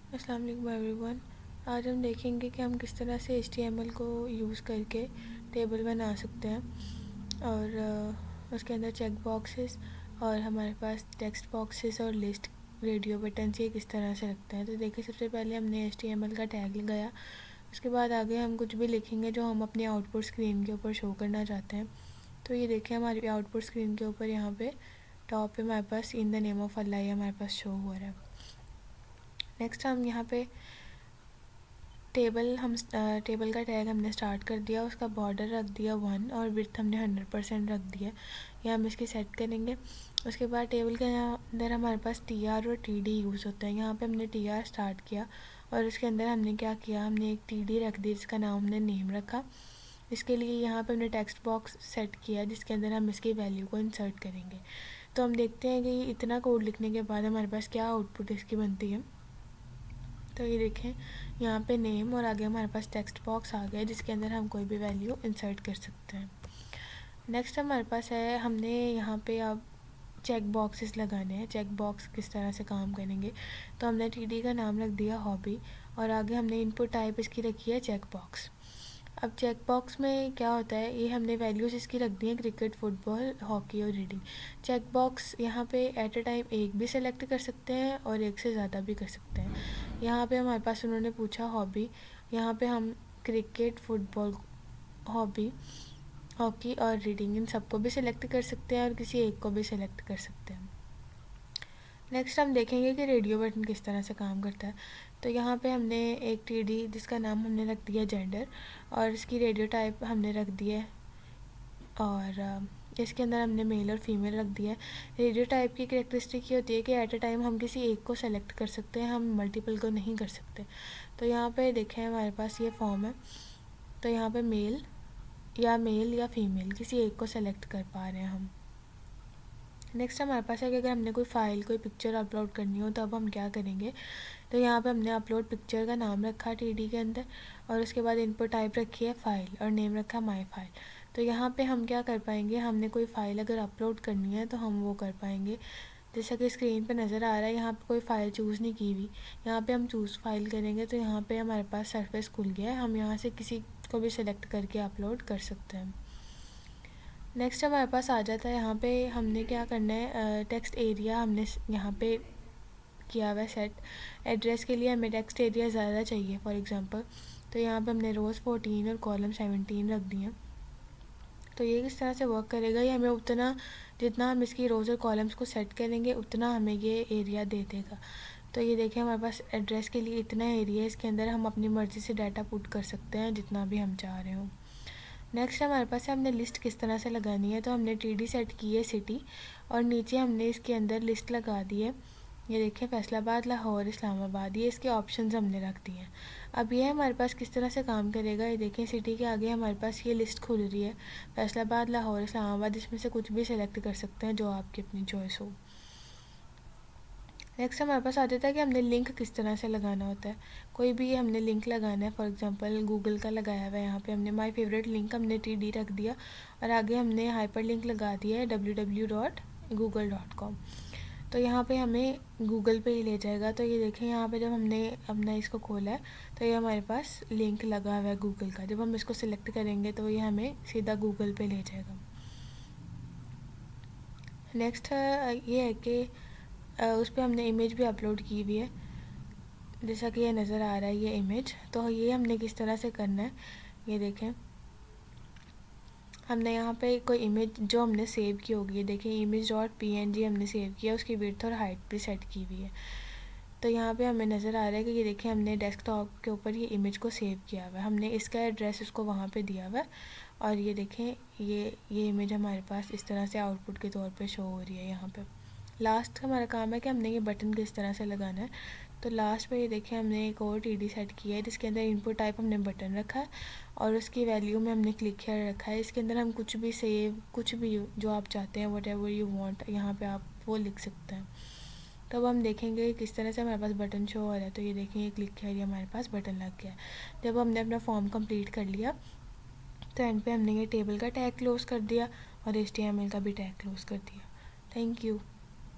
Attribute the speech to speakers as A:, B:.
A: अस्सलाम वालेकुम एवरीवन। आज हम देखेंगे कि हम किस तरह से HTML को यूज़ करके टेबल बना सकते हैं और उसके अंदर चेक बॉक्सेस और हमारे पास टेक्स्ट बॉक्सेस और लिस्ट रेडियो बटन्स ये किस तरह से लगते हैं। तो देखिए, सबसे पहले हमने HTML का टैग लगाया। उसके बाद आगे हम कुछ भी लिखेंगे जो हम अपनी आउटपुट स्क्रीन के ऊपर शो करना चाहते हैं। तो ये देखिए, हमारी आउटपुट स्क्रीन के ऊपर यहाँ पे टॉप पे हमारे पास इन द नेम ऑफ अल्लाह हमारे पास शो हो रहा है। नेक्स्ट हम यहाँ पे टेबल का टैग हमने स्टार्ट कर दिया, उसका बॉर्डर रख दिया 1 और विड्थ हमने 100% रख दिया। यह हम इसकी सेट करेंगे। उसके बाद टेबल के अंदर हमारे पास TR और TD यूज़ होता है। यहाँ पे हमने TR स्टार्ट किया और उसके अंदर हमने क्या किया, हमने एक TD रख दी जिसका नाम हमने नेम रखा। इसके लिए यहाँ पे हमने टेक्स्ट बॉक्स सेट किया जिसके अंदर हम इसकी वैल्यू को इंसर्ट करेंगे। तो हम देखते हैं कि इतना कोड लिखने के बाद हमारे पास क्या आउटपुट इसकी बनती है। तो ये देखें, यहाँ पे नेम और आगे हमारे पास टेक्स्ट बॉक्स आ गया जिसके अंदर हम कोई भी वैल्यू इंसर्ट कर सकते हैं। नेक्स्ट हमारे पास है, हमने यहाँ पे अब चेक बॉक्सेस लगाने हैं। चेक बॉक्स किस तरह से काम करेंगे, तो हमने TD का नाम रख दिया हॉबी और आगे हमने इनपुट टाइप इसकी रखी है चेक बॉक्स। अब चेक बॉक्स में क्या होता है, ये हमने वैल्यूज़ इसकी रख दी हैं क्रिकेट, फुटबॉल, हॉकी और रीडिंग। चेक बॉक्स यहाँ पे एट अ टाइम एक भी सेलेक्ट कर सकते हैं और एक से ज़्यादा भी कर सकते हैं। यहाँ पे हमारे पास उन्होंने पूछा हॉबी, यहाँ पे हम क्रिकेट, फुटबॉल, हॉबी, हॉकी और रीडिंग इन सबको भी सिलेक्ट कर सकते हैं और किसी एक को भी सिलेक्ट कर सकते हैं। नेक्स्ट हम देखेंगे कि रेडियो बटन किस तरह से काम करता है। तो यहाँ पे हमने एक TD जिसका नाम हमने रख दिया जेंडर और इसकी रेडियो टाइप हमने रख दी है और इसके अंदर हमने मेल और फीमेल रख दिया है। रेडियो टाइप की कैरेक्टरिस्टिक ये होती है कि एट अ टाइम हम किसी एक को सेलेक्ट कर सकते हैं, हम मल्टीपल को नहीं कर सकते। तो यहाँ पे देखें, हमारे पास ये फॉर्म है। तो यहाँ पे मेल या फीमेल किसी एक को सेलेक्ट कर पा रहे हैं हम। नेक्स्ट हमारे पास है कि अगर हमने कोई फ़ाइल, कोई पिक्चर अपलोड करनी हो तो अब हम क्या करेंगे। तो यहाँ पे हमने अपलोड पिक्चर का नाम रखा TD के अंदर और उसके बाद इनपुट टाइप रखी है फ़ाइल और नेम रखा माई फाइल। तो यहाँ पे हम क्या कर पाएंगे, हमने कोई फ़ाइल अगर अपलोड करनी है तो हम वो कर पाएंगे। जैसा कि स्क्रीन पे नज़र आ रहा है, यहाँ पे कोई फ़ाइल चूज़ नहीं की हुई। यहाँ पे हम चूज़ फाइल करेंगे तो यहाँ पे हमारे पास सरफेस खुल गया है, हम यहाँ से किसी को भी सिलेक्ट करके अपलोड कर सकते हैं। नेक्स्ट हमारे पास आ जाता है, यहाँ पे हमने क्या करना है, टेक्स्ट एरिया हमने यहाँ पे किया हुआ है सेट। एड्रेस के लिए हमें टेक्स्ट एरिया ज़्यादा चाहिए फॉर एग्जांपल, तो यहाँ पे हमने रोज़ 14 और कॉलम 17 रख दिए। तो ये किस तरह से वर्क करेगा, ये हमें उतना, जितना हम इसकी रोज़ और कॉलम्स को सेट करेंगे उतना हमें ये एरिया दे देगा। तो ये देखिए, हमारे पास एड्रेस के लिए इतना एरिया है, इसके अंदर हम अपनी मर्ज़ी से डाटा पुट कर सकते हैं जितना भी हम चाह रहे हो। नेक्स्ट हमारे पास है, हमने लिस्ट किस तरह से लगानी है। तो हमने TD सेट की है सिटी और नीचे हमने इसके अंदर लिस्ट लगा दी है। ये देखिए, फैसलाबाद, लाहौर, इस्लामाबाद, ये इसके ऑप्शंस हमने रख दिए हैं। अब ये हमारे पास किस तरह से काम करेगा, ये देखें, सिटी के आगे हमारे पास ये लिस्ट खुल रही है, फैसलाबाद, लाहौर, इस्लामाबाद, इसमें से कुछ भी सिलेक्ट कर सकते हैं जो आपकी अपनी चॉइस हो। नेक्स्ट हमारे पास आ जाता है कि हमने लिंक किस तरह से लगाना होता है। कोई भी हमने लिंक लगाना है, फॉर एग्जांपल गूगल का लगाया हुआ है, यहाँ पे हमने माय फेवरेट लिंक हमने TD रख दिया और आगे हमने हाइपर लिंक लगा दिया है www.google.com। तो यहाँ पे हमें गूगल पे ही ले जाएगा। तो ये देखें, यहाँ पे जब हमने अपना इसको खोला है तो ये हमारे पास लिंक लगा हुआ है गूगल का। जब हम इसको सिलेक्ट करेंगे तो ये हमें सीधा गूगल पे ले जाएगा। नेक्स्ट ये है कि उस पर हमने इमेज भी अपलोड की हुई है, जैसा कि ये नज़र आ रहा है ये इमेज। तो ये हमने किस तरह से करना है, ये देखें, हमने यहाँ पे कोई इमेज जो हमने सेव की होगी, देखें image.png हमने सेव किया, उसकी विड्थ और हाइट भी सेट की हुई है। तो यहाँ पे हमें नज़र आ रहा है कि ये देखें, हमने डेस्कटॉप के ऊपर ये इमेज को सेव किया हुआ है, हमने इसका एड्रेस उसको वहाँ पे दिया हुआ है और ये देखें, ये इमेज हमारे पास इस तरह से आउटपुट के तौर पे शो हो रही है। यहाँ पे लास्ट हमारा काम है कि हमने ये बटन किस तरह से लगाना है। तो लास्ट पे ये देखें, हमने एक और TD सेट किया है जिसके अंदर इनपुट टाइप हमने बटन रखा है और उसकी वैल्यू में हमने क्लिक हेयर रखा है। इसके अंदर हम कुछ भी सेव, कुछ भी जो आप चाहते हैं, वट एवर यू वॉन्ट, यहाँ पे आप वो लिख सकते हैं। तो अब हम देखेंगे किस तरह से हमारे पास बटन शो हो रहा है। तो ये देखें, ये क्लिक हेयर हमारे पास बटन लग गया है। जब हमने अपना फॉर्म कंप्लीट कर लिया तो एंड पे हमने ये टेबल का टैग क्लोज़ कर दिया और HTML का भी टैग क्लोज़ कर दिया। Thank you.